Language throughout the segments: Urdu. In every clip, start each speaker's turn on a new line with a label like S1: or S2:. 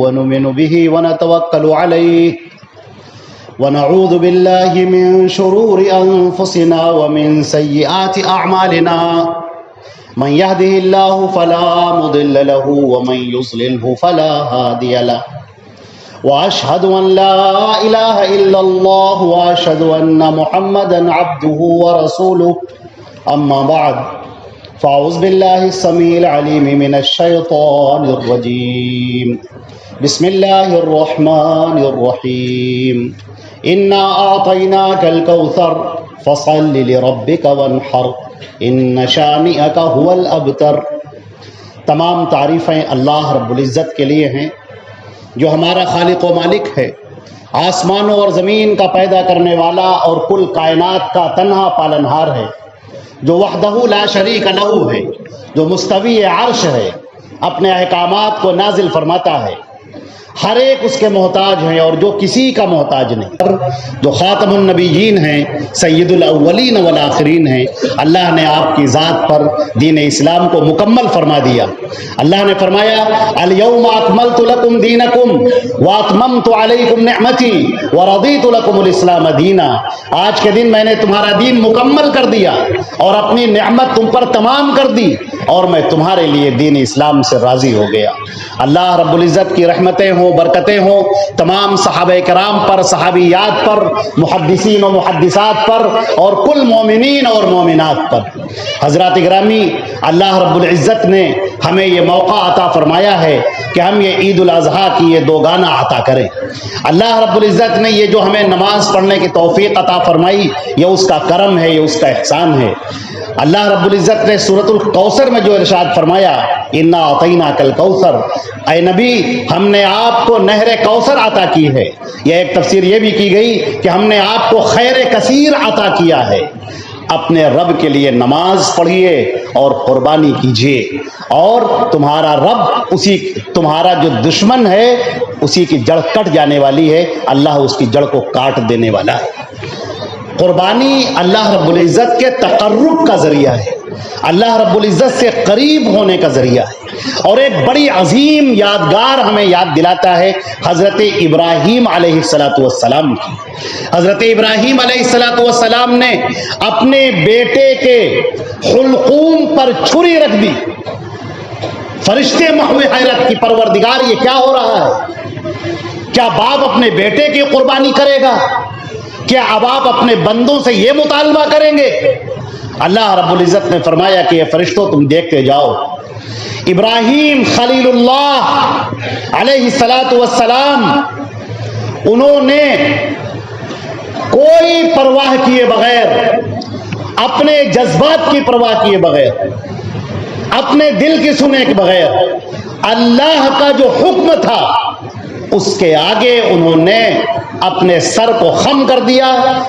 S1: ونؤمن به ونتوكل عليه ونعوذ بالله من شرور أنفسنا ومن سيئات أعمالنا من يهده الله فلا مضل له ومن يضلله فلا هادي له وأشهد أن لا إله إلا الله وأشهد أن محمدا عبده ورسوله أما بعد فأعوذ بالله السميع العليم من الشيطان الرجيم بسم الله الرحمن الرحيم إنا أعطيناك الكوثر فصل لربك وانحر إن شانئك هو الأبتر۔ تمام تعریفیں اللہ رب العزت کے لیے ہیں جو ہمارا خالق و مالک ہے، آسمانوں اور زمین کا پیدا کرنے والا اور کل کائنات کا تنہا پالنہار ہے، جو وحدہ لا شریک لہ ہے، جو مستوی عرش ہے، اپنے احکامات کو نازل فرماتا ہے، ہر ایک اس کے محتاج ہیں اور جو کسی کا محتاج نہیں، جو خاتم النبیین ہیں، سید الاولین والآخرین ہیں۔ اللہ نے آپ کی ذات پر دین اسلام کو مکمل فرما دیا۔ اللہ نے فرمایا الیوم اکملت لکم دینکم واتممت علیکم نعمتی ورضیت لکم الاسلام دینا۔ آج کے دن میں نے تمہارا دین مکمل کر دیا اور اپنی نعمت تم پر تمام کر دی اور میں تمہارے لیے دین اسلام سے راضی ہو گیا۔ اللہ رب العزت کی رحمتیں ہوں، برکتیں ہوں تمام صحابہ کرام پر، صحابیات پر، محدثین و محدثات پر اور کل مومنین اور مومنات پر۔ حضرات گرامی، اللہ رب العزت نے ہمیں یہ موقع عطا فرمایا ہے کہ ہم یہ عید الاضحیٰ کی یہ دو گانا عطا کریں۔ اللہ رب العزت نے یہ جو ہمیں نماز پڑھنے کی توفیق عطا فرمائی، یہ اس کا کرم ہے، یہ اس کا احسان ہے۔ اللہ رب العزت نے سورۃ الکوثر میں جو ارشاد فرمایا انا اعطیناک الکوثر، اے نبی ہم نے آپ کو نہر کوثر عطا کی ہے۔ یہ ایک تفسیر یہ بھی کی گئی کہ ہم نے آپ کو خیر کثیر عطا کیا ہے۔ اپنے رب کے لیے نماز پڑھیے اور قربانی کیجیے، اور تمہارا رب تمہارا جو دشمن ہے اسی کی جڑ کٹ جانے والی ہے، اللہ اس کی جڑ کو کاٹ دینے والا ہے۔ قربانی اللہ رب العزت کے تقرب کا ذریعہ ہے، اللہ رب العزت سے قریب ہونے کا ذریعہ ہے، اور ایک بڑی عظیم یادگار ہمیں یاد دلاتا ہے حضرت ابراہیم علیہ السلام کی۔ حضرت ابراہیم علیہ السلام نے اپنے بیٹے کے حلقوم پر چھری رکھ دی۔ فرشتے محو حیرت کی پروردگار یہ کیا ہو رہا ہے؟ کیا باپ اپنے بیٹے کی قربانی کرے گا؟ کیا اب آپ اپنے بندوں سے یہ مطالبہ کریں گے؟ اللہ رب العزت نے فرمایا کہ یہ فرشتوں تم دیکھتے جاؤ، ابراہیم خلیل اللہ علیہ السلام انہوں نے کوئی پرواہ کیے بغیر، اپنے جذبات کی پرواہ کیے بغیر، اپنے دل کی سنے کے بغیر اللہ کا جو حکم تھا اس کے آگے انہوں نے اپنے سر کو خم کر دیا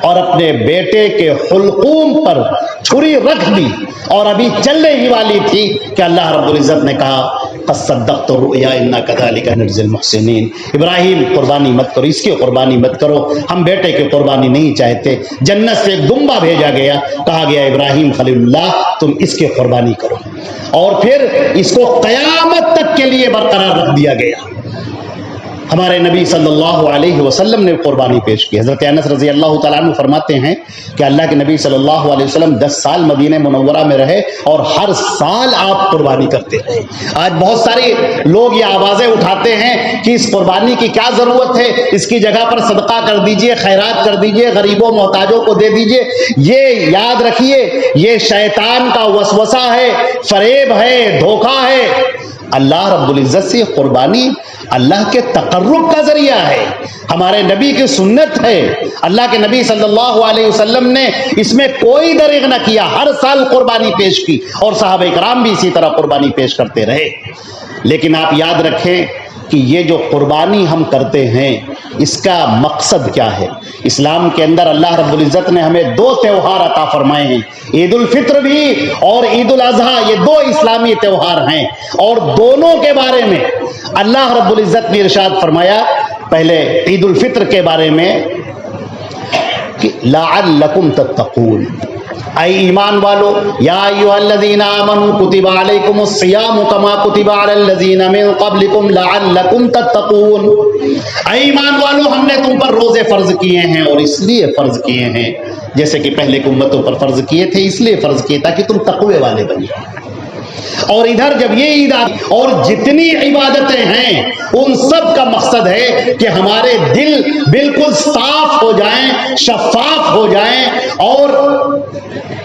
S1: اور اپنے بیٹے کے حلقوم پر چھری رکھ دی، اور ابھی چلنے ہی والی تھی کہ اللہ رب العزت نے کہا قد صدقت الرؤیا انا كذلك نجزي المحسنین۔ ابراہیم قربانی مت کرو، اس کی قربانی مت کرو، ہم بیٹے کی قربانی نہیں چاہتے۔ جنت سے ایک دمبا بھیجا گیا، کہا گیا ابراہیم خلیل اللہ تم اس کی قربانی کرو، اور پھر اس کو قیامت تک کے لیے برقرار رکھ دیا گیا۔ ہمارے نبی صلی اللہ علیہ وسلم نے قربانی پیش کی۔ حضرت انس رضی اللہ تعالیٰ عنہ فرماتے ہیں کہ اللہ کے نبی صلی اللہ علیہ وسلم 10 سال مدینہ منورہ میں رہے اور ہر سال آپ قربانی کرتے رہے۔ آج بہت سارے لوگ یہ آوازیں اٹھاتے ہیں کہ اس قربانی کی کیا ضرورت ہے، اس کی جگہ پر صدقہ کر دیجئے، خیرات کر دیجئے، غریبوں محتاجوں کو دے دیجئے۔ یہ یاد رکھیے یہ شیطان کا وسوسہ ہے، فریب ہے، دھوکہ ہے۔ اللہ رب العزت سے قربانی اللہ کے تقرب کا ذریعہ ہے، ہمارے نبی کی سنت ہے۔ اللہ کے نبی صلی اللہ علیہ وسلم نے اس میں کوئی دریغ نہ کیا، ہر سال قربانی پیش کی، اور صحابہ کرام بھی اسی طرح قربانی پیش کرتے رہے۔ لیکن آپ یاد رکھیں کہ یہ جو قربانی ہم کرتے ہیں اس کا مقصد کیا ہے؟ اسلام کے اندر اللہ رب العزت نے ہمیں 2 تہوار عطا فرمائے ہیں، عید الفطر بھی اور عید الاضحیٰ، یہ 2 اسلامی تہوار ہیں، اور دونوں کے بارے میں اللہ رب العزت نے ارشاد فرمایا۔ پہلے عید الفطر کے بارے میں کہ لعلکم تتقون، اے ایمان والو، یا ایھا الذین آمنوا کتب علیکم الصیام کما کتب علی الذین من قبلکم لعلکم تتقون۔ اے ایمان والو، ہم نے تم پر روزے فرض کیے ہیں، اور اس لیے فرض کیے ہیں جیسے کہ پہلے کی امتوں پر فرض کیے تھے، اس لیے فرض کیے تاکہ تم تقوی والے بن جاؤ۔ اور ادھر جب یہ عید اور جتنی عبادتیں ہیں ان سب کا مقصد ہے کہ ہمارے دل بالکل صاف ہو جائیں، شفاف ہو جائیں اور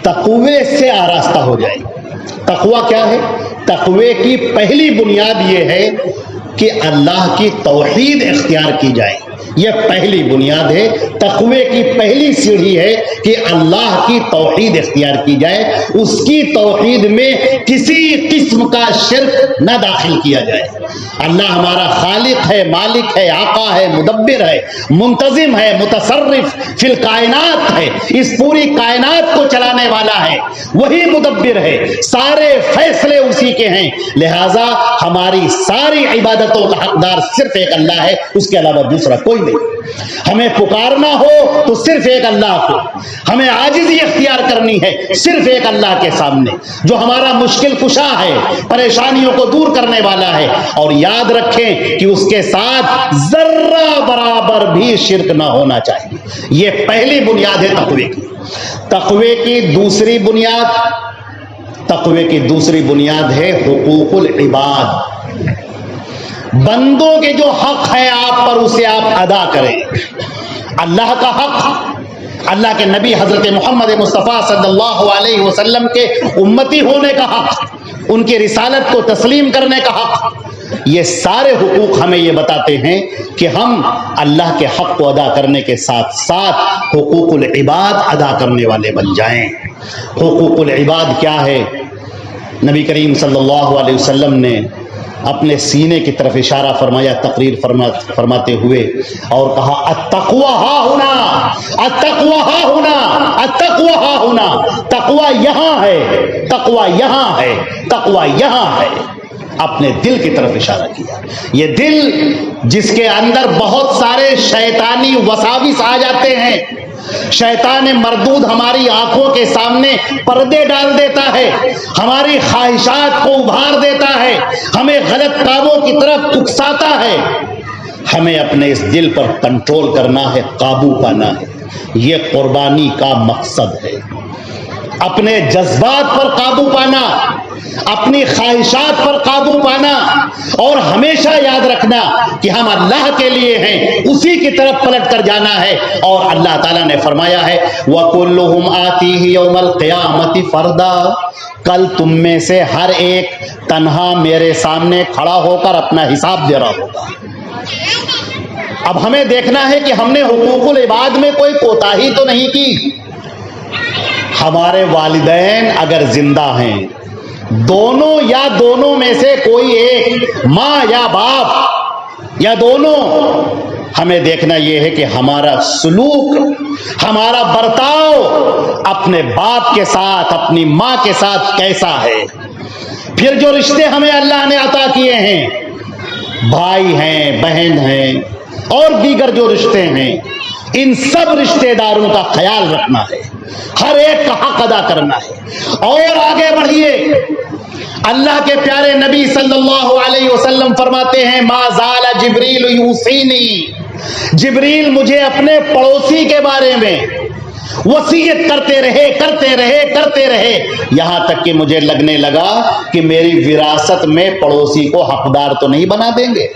S1: تقوی سے آراستہ ہو جائیں۔ تقوی کیا ہے؟ تقوی کی پہلی بنیاد یہ ہے کہ اللہ کی توحید اختیار کی جائے، یہ پہلی بنیاد ہے۔ تقوی کی پہلی سیڑھی ہے کہ اللہ کی توحید اختیار کی جائے، اس کی توحید میں کسی قسم کا شرک نہ داخل کیا جائے۔ اللہ ہمارا خالق ہے، مالک ہے، آقا ہے، مدبر ہے، منتظم ہے، متصرف فی الکائنات ہے، اس پوری کائنات کو چلانے والا ہے، وہی مدبر ہے، سارے فیصلے اسی کے ہیں، لہذا ہماری ساری عبادتوں کا حقدار صرف ایک اللہ ہے، اس کے علاوہ دوسرا کوئی نہیں۔ ہمیں پکارنا ہو تو صرف ایک اللہ کو، ہمیں عاجزی اختیار کرنی ہے صرف ایک اللہ کے سامنے جو ہمارا مشکل کشا ہے، پریشانیوں کو دور کرنے والا ہے، اور یاد رکھیں کہ اس کے ساتھ ذرہ برابر بھی شرک نہ ہونا چاہیے۔ یہ پہلی بنیاد ہے تقوی کی۔ تقوی کی دوسری بنیاد ہے حقوق العباد۔ بندوں کے جو حق ہے آپ پر اسے آپ ادا کریں۔ اللہ کا حق، اللہ کے نبی حضرت محمد مصطفیٰ صلی اللہ علیہ وسلم کے امتی ہونے کا حق، ان کی رسالت کو تسلیم کرنے کا حق، یہ سارے حقوق ہمیں یہ بتاتے ہیں کہ ہم اللہ کے حق کو ادا کرنے کے ساتھ ساتھ حقوق العباد ادا کرنے والے بن جائیں۔ حقوق العباد کیا ہے؟ نبی کریم صلی اللہ علیہ وسلم نے اپنے سینے کی طرف اشارہ فرمایا، تقریر فرماتے ہوئے، اور کہا التقوی ہا ہونا، التقوی ہا ہونا، التقوی ہا ہونا، تقوی یہاں ہے، تقوی یہاں ہے، تقوی یہاں ہے۔ اپنے دل کی طرف اشارہ کیا۔ یہ دل جس کے اندر بہت سارے شیطانی وساوس آ جاتے ہیں، شیطان مردود ہماری آنکھوں کے سامنے پردے ڈال دیتا ہے، ہماری خواہشات کو ابھار دیتا ہے، ہمیں غلط کاموں کی طرف اکساتا ہے۔ ہمیں اپنے اس دل پر کنٹرول کرنا ہے، قابو پانا ہے، یہ قربانی کا مقصد ہے۔ اپنے جذبات پر قابو پانا، اپنی خواہشات پر قابو پانا، اور ہمیشہ یاد رکھنا کہ ہم اللہ کے لیے ہیں، اسی کی طرف پلٹ کر جانا ہے۔ اور اللہ تعالیٰ نے فرمایا ہے وَكُلُّهُمْ آتِيهِ يَوْمَ الْقِيَامَةِ فَرْدًا، کل تم میں سے ہر ایک تنہا میرے سامنے کھڑا ہو کر اپنا حساب دے رہا ہوگا۔ اب ہمیں دیکھنا ہے کہ ہم نے حقوق العباد میں کوئی کوتاہی تو نہیں کی۔ ہمارے والدین اگر زندہ ہیں، دونوں یا دونوں میں سے کوئی ایک، ماں یا باپ یا دونوں، ہمیں دیکھنا یہ ہے کہ ہمارا سلوک، ہمارا برتاؤ اپنے باپ کے ساتھ، اپنی ماں کے ساتھ کیسا ہے۔ پھر جو رشتے ہمیں اللہ نے عطا کیے ہیں، بھائی ہیں، بہن ہیں، اور دیگر جو رشتے ہیں، ان سب رشتے داروں کا خیال رکھنا ہے، ہر ایک کا حق ادا کرنا ہے۔ اور آگے بڑھیے، اللہ کے پیارے نبی صلی اللہ علیہ وسلم فرماتے ہیں ما زال جبریل یوصینی، جبریل مجھے اپنے پڑوسی کے بارے میں وصیت کرتے رہے، یہاں تک کہ مجھے لگنے لگا کہ میری وراثت میں پڑوسی کو حقدار تو نہیں بنا دیں گے،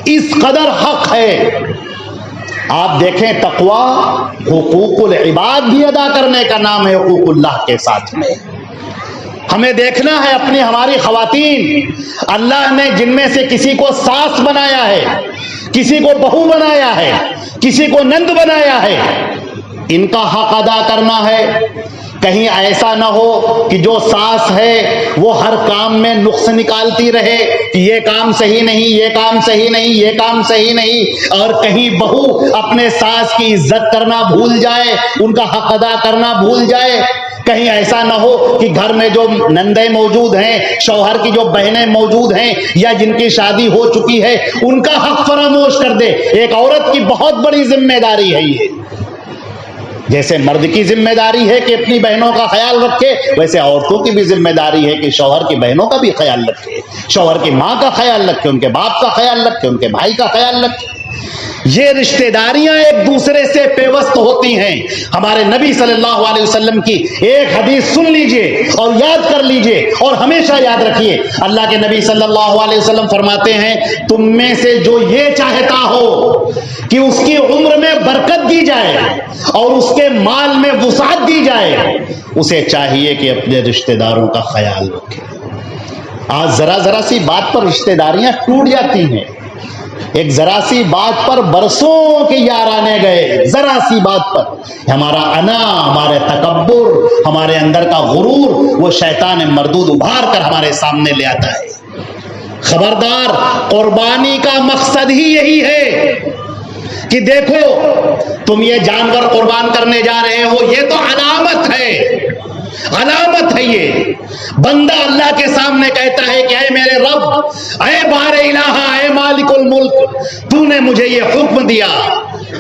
S1: اس قدر حق ہے۔ آپ دیکھیں تقوی حقوق العباد بھی ادا کرنے کا نام ہے، حقوق اللہ کے ساتھ میں۔ ہمیں دیکھنا ہے اپنی ہماری خواتین، اللہ نے جن میں سے کسی کو ساس بنایا ہے، کسی کو بہو بنایا ہے، کسی کو نند بنایا ہے، ان کا حق ادا کرنا ہے۔ کہیں ایسا نہ ہو کہ جو ساس ہے وہ ہر کام میں نقص نکالتی رہے کہ یہ کام صحیح نہیں، یہ کام صحیح نہیں، یہ کام صحیح نہیں، اور کہیں بہو اپنے ساس کی عزت کرنا بھول جائے، ان کا حق ادا کرنا بھول جائے۔ کہیں ایسا نہ ہو کہ گھر میں جو نندیں موجود ہیں، شوہر کی جو بہنیں موجود ہیں یا جن کی شادی ہو چکی ہے، ان کا حق فراموش کر دے۔ ایک عورت کی بہت بڑی ذمہ داری ہے یہ۔ جیسے مرد کی ذمہ داری ہے کہ اپنی بہنوں کا خیال رکھے، ویسے عورتوں کی بھی ذمہ داری ہے کہ شوہر کی بہنوں کا بھی خیال رکھے، شوہر کی ماں کا خیال رکھے، ان کے باپ کا خیال رکھے، ان کے بھائی کا خیال رکھے۔ یہ رشتہ داریاں ایک دوسرے سے پیوست ہوتی ہیں۔ ہمارے نبی صلی اللہ علیہ وسلم کی ایک حدیث سن لیجئے اور یاد کر لیجئے اور ہمیشہ یاد رکھیے۔ اللہ کے نبی صلی اللہ علیہ وسلم فرماتے ہیں، تم میں سے جو یہ چاہتا ہو کہ اس کی عمر میں برکت دی جائے اور اس کے مال میں وسعت دی جائے، اسے چاہیے کہ اپنے رشتہ داروں کا خیال رکھے۔ آج ذرا سی بات پر رشتہ داریاں ٹوٹ جاتی ہیں، ایک ذرا سی بات پر برسوں کے یارانے گئے، ذرا سی بات پر ہمارا انا، ہمارے تکبر، ہمارے اندر کا غرور، وہ شیطان مردود ابھار کر ہمارے سامنے لے آتا ہے۔ خبردار، قربانی کا مقصد ہی یہی ہے کہ دیکھو تم یہ جانور قربان کرنے جا رہے ہو، یہ تو علامت ہے، علامت ہے۔ یہ بندہ اللہ کے سامنے کہتا ہے کہ اے میرے رب، اے بار الہ، اے مالک الملک، تو نے مجھے یہ حکم دیا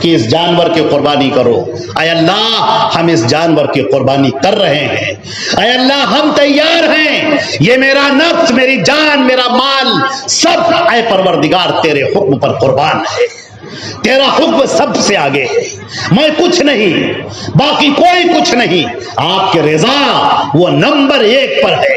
S1: کہ اس جانور کی قربانی کرو۔ اے اللہ، ہم اس جانور کی قربانی کر رہے ہیں۔ اے اللہ، ہم تیار ہیں، یہ میرا نفس، میری جان، میرا مال، سب اے پروردگار تیرے حکم پر قربان ہے۔ تیرا حکم سب سے آگے ہے، میں کچھ نہیں، باقی کوئی کچھ نہیں، آپ کی رضا وہ نمبر 1 پر ہے۔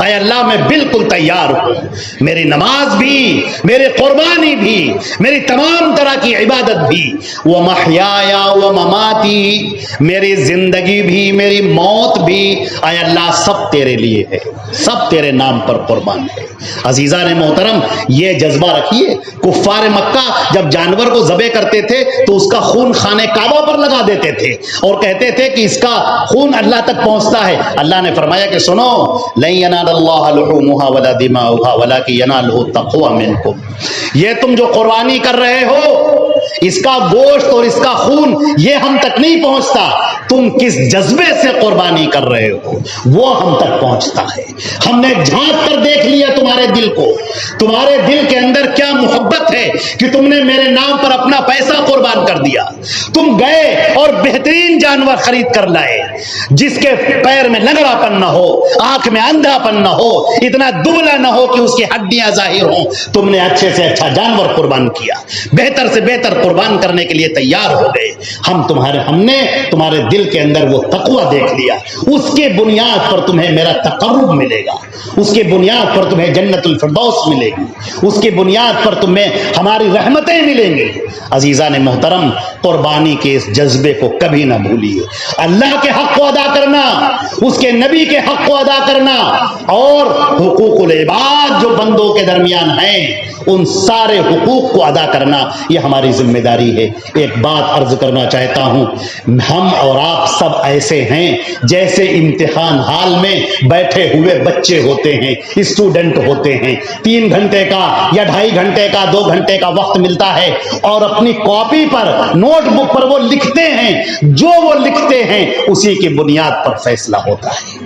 S1: اے اللہ، میں بالکل تیار ہوں، میری نماز بھی، میری قربانی بھی، میری تمام طرح کی عبادت بھی، وہ محیایا و مماتی، میری زندگی بھی، میری موت بھی، اے اللہ سب تیرے لیے ہے، سب تیرے نام پر قربان ہے۔ عزیزان محترم، یہ جذبہ رکھیے۔ کفار مکہ جب جانور کو ذبح کرتے تھے تو اس کا خون خانہ کعبہ پر لگا دیتے تھے اور کہتے تھے کہ اس کا خون اللہ تک پہنچتا ہے۔ اللہ نے فرمایا کہ سنو، لن ینال اللہ لحومها ولا دماؤها ولکن ینالہ التقوی منکم، یہ تم جو قربانی کر رہے ہو، اس کا گوشت اور اس کا خون یہ ہم تک نہیں پہنچتا، تم کس جذبے سے قربانی کر رہے ہو وہ ہم تک پہنچتا ہے۔ ہم نے جھانک کر دیکھ لیا تمہارے دل کو، تمہارے دل کے اندر کیا محبت ہے کہ تم نے میرے نام پر اپنا پیسہ قربان کر دیا۔ تم گئے اور بہترین جانور خرید کر لائے، جس کے پیر میں لنگڑا پن نہ ہو، آنکھ میں اندھا پن نہ ہو، اتنا دبلا نہ ہو کہ اس کی ہڈیاں ظاہر ہوں۔ تم نے اچھے سے اچھا جانور قربان کیا، بہتر سے بہتر قربان کرنے کے لیے تیار ہو گئے۔ ہم نے تمہارے دل کے اندر وہ تقوی دیکھ لیا، اس کے بنیاد پر تمہیں میرا تقرب ملے گا، اس کے بنیاد پر تمہیں جنت الفردوس ملے گی، اس کے بنیاد پر تمہیں ہماری رحمتیں ملیں گی۔ عزیزان محترم، قربانی کے اس جذبے کو کبھی نہ بھولیے۔ اللہ کے حق کو ادا کرنا، اس کے نبی کے حق کو ادا کرنا، اور حقوق العباد جو بندوں کے درمیان ہیں ان سارے حقوق کو ادا کرنا، یہ ہماری ذمہ داری ہے۔ ایک بات عرض کرنا چاہتا ہوں، ہم اور آپ سب ایسے ہیں جیسے امتحان ہال میں بیٹھے ہوئے بچے ہوتے ہیں، اسٹوڈنٹ ہوتے ہیں۔ 3 گھنٹے کا یا 2.5 گھنٹے کا 2 گھنٹے کا وقت ملتا ہے اور اپنی کاپی پر، نوٹ بک پر وہ لکھتے ہیں، جو وہ لکھتے ہیں اسی کی بنیاد پر فیصلہ ہوتا ہے۔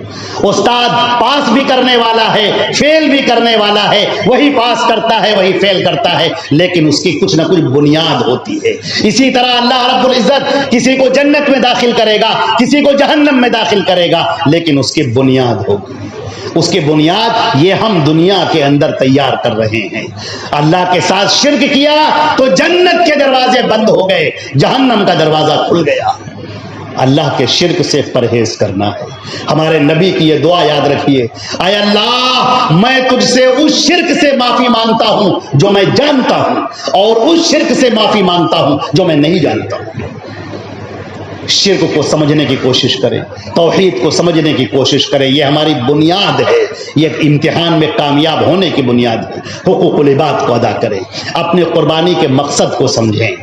S1: استاد پاس بھی کرنے والا ہے، فیل بھی کرنے والا ہے، وہی پاس کرتا ہے، وہی فیل کرتا ہے، لیکن اس کی کچھ نہ کچھ بنیاد ہوتی ہے۔ اسی طرح اللہ رب العزت کسی کو جنت میں داخل کرے گا، کسی کو جہنم میں داخل کرے گا، لیکن اس کی بنیاد ہوگی۔ اس کی بنیاد یہ ہم دنیا کے اندر تیار کر رہے ہیں۔ اللہ کے ساتھ شرک کیا تو جنت کے دروازے بند ہو گئے، جہنم کا دروازہ کھل گیا۔ اللہ کے شرک سے پرہیز کرنا ہے۔ ہمارے نبی کی یہ دعا یاد رکھیے، اے اللہ میں تجھ سے اس شرک سے معافی مانگتا ہوں جو میں جانتا ہوں، اور اس شرک سے معافی مانگتا ہوں جو میں نہیں جانتا ہوں۔ شرک کو سمجھنے کی کوشش کریں، توحید کو سمجھنے کی کوشش کریں، یہ ہماری بنیاد ہے، یہ امتحان میں کامیاب ہونے کی بنیاد ہے۔ حقوق العباد کو ادا کریں، اپنی قربانی کے مقصد کو سمجھیں۔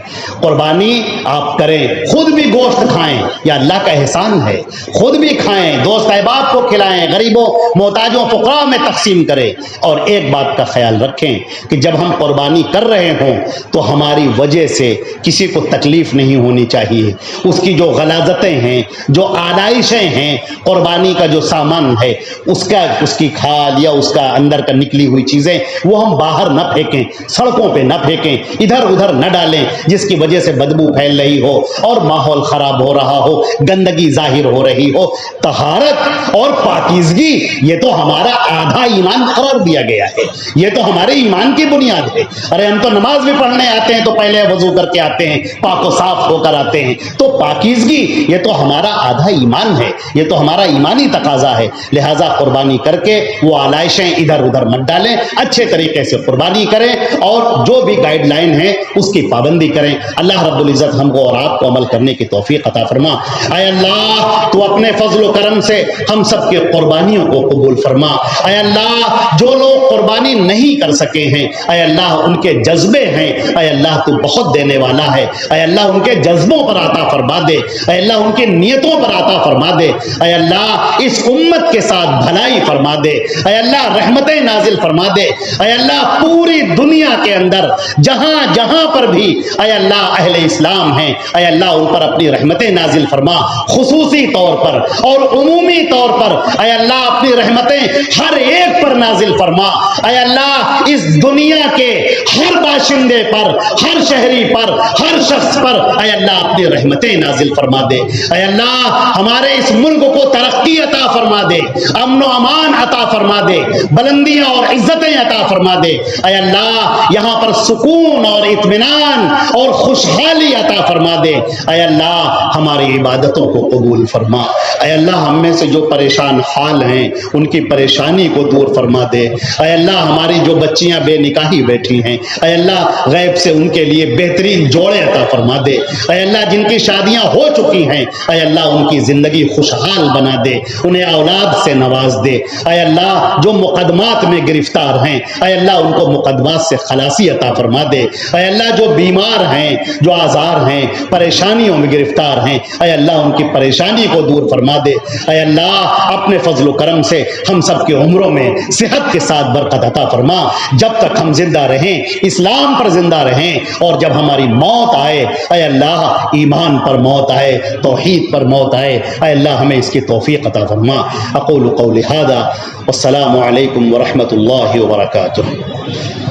S1: قربانی آپ کریں، خود بھی گوشت کھائیں، یہ اللہ کا احسان ہے، خود بھی کھائیں، دوست احباب کو کھلائیں، غریبوں محتاجوں فقراء میں تقسیم کریں۔ اور ایک بات کا خیال رکھیں کہ جب ہم قربانی کر رہے ہوں تو ہماری وجہ سے کسی کو تکلیف نہیں ہونی چاہیے، اس کی جو غلاظتیں ہیں، جو آلائشیں ہیں، قربانی کا جو سامان ہے اس کی کھال یا اس کا اندر کا نکلی ہوئی چیزیں وہ ہم باہر نہ پھینکیں، سڑکوں پہ نہ پھینکیں، ادھر ادھر نہ ڈالیں جس کی وجہ سے بدبو پھیل رہی ہو اور ماحول خراب ہو رہا ہو، گندگی ظاہر ہو رہی ہو۔ طہارت اور پاکیزگی یہ تو ہمارا آدھا ایمان قرار دیا گیا ہے، یہ تو ہمارے ایمان کی بنیاد ہے۔ ارے ہم تو نماز بھی پڑھنے آتے ہیں تو پہلے وضو کر کے آتے ہیں، پاک و صاف ہو کر آتے ہیں، تو پاکیزگی یہ تو ہمارا آدھا ایمان ہے، یہ تو ہمارا ایمانی تقاضا ہے۔ لہٰذا قربانی کر کے وہ آلائشیں ادھر ادھر مت ڈالیں، اچھے طریقے سے قربانی کریں اور جو بھی گائیڈ لائن ہے اس کی پابندی کریں۔ اللہ رب العزت ہم کو اور آپ کو عمل کرنے کی توفیق عطا فرما۔ اے اللہ تو اپنے فضل و کرم سے ہم سب کے قربانیوں کو قبول فرما۔ اے اللہ جو لوگ قربانی نہیں کر سکے ہیں، اے اللہ ان کے جذبے ہیں، اے اللہ تو بہت دینے والا ہے، اے اللہ ان کے جذبوں پر عطا فرما دے، اے اللہ ان کی نیتوں پر عطا فرما دے، اے اللہ اس امت کے ساتھ بھلائی فرما دے، اے اللہ رحمتیں نازل فرما دے، اے اللہ پوری دنیا کے اندر جہاں جہاں پر بھی اے اللہ اہل اسلام ہیں، اے اللہ ان پر اپنی رحمتیں نازل فرما، خصوصی طور پر اور عمومی طور پر اے اللہ اپنی رحمتیں ہر ایک پر نازل فرما۔ اے اللہ اس دنیا کے ہر باشندے پر، ہر شہری پر، ہر شخص پر اے اللہ اپنی رحمتیں نازل فرما دے۔ اے اللہ ہمارے اس ملک کو ترقی عطا فرما دے، امن و امان عطا فرما دے، بلندیاں اور عزتیں عطا فرما دے۔ اے اللہ یہاں پر سکون اور اطمینان اور خوشحالی عطا فرما دے۔ اے اللہ ہماری عبادتوں کو قبول فرما۔ اے اللہ ہم میں سے جو پریشان حال ہیں ان کی پریشانی کو دور فرما دے۔ اے اللہ ہماری جو بچیاں بے نکاحی بیٹھی ہیں، اے اللہ غیب سے ان کے لیے بہترین جوڑے عطا فرما دے۔ اے اللہ جن کی شادیاں ہو چکی ہیں، اے اللہ ان کی زندگی خوشحال بنا دے، انہیں اولاد سے نواز دے۔ اے اللہ جو مقدمات میں گرفتار ہیں، اے اللہ ان کو مقدمات سے خلاصی عطا فرما دے۔ اے اللہ جو بیمار ہیں، جو آزار ہیں، پریشانیوں میں گرفتار ہیں، اے اللہ ان کی پریشانی کو دور فرما دے۔ اے اللہ اپنے فضل و کرم سے ہم سب کے عمروں میں صحت کے ساتھ برکت عطا فرما، جب تک ہم زندہ رہیں اسلام پر زندہ رہیں، اور جب ہماری موت آئے اے اللہ ایمان پر موت آئے، توحید پر موت آئے، اے اللہ ہمیں اس کی توفیق عطا فرما۔ اقول قولی ھذا والسلام علیکم ورحمۃ اللہ وبرکاتہ۔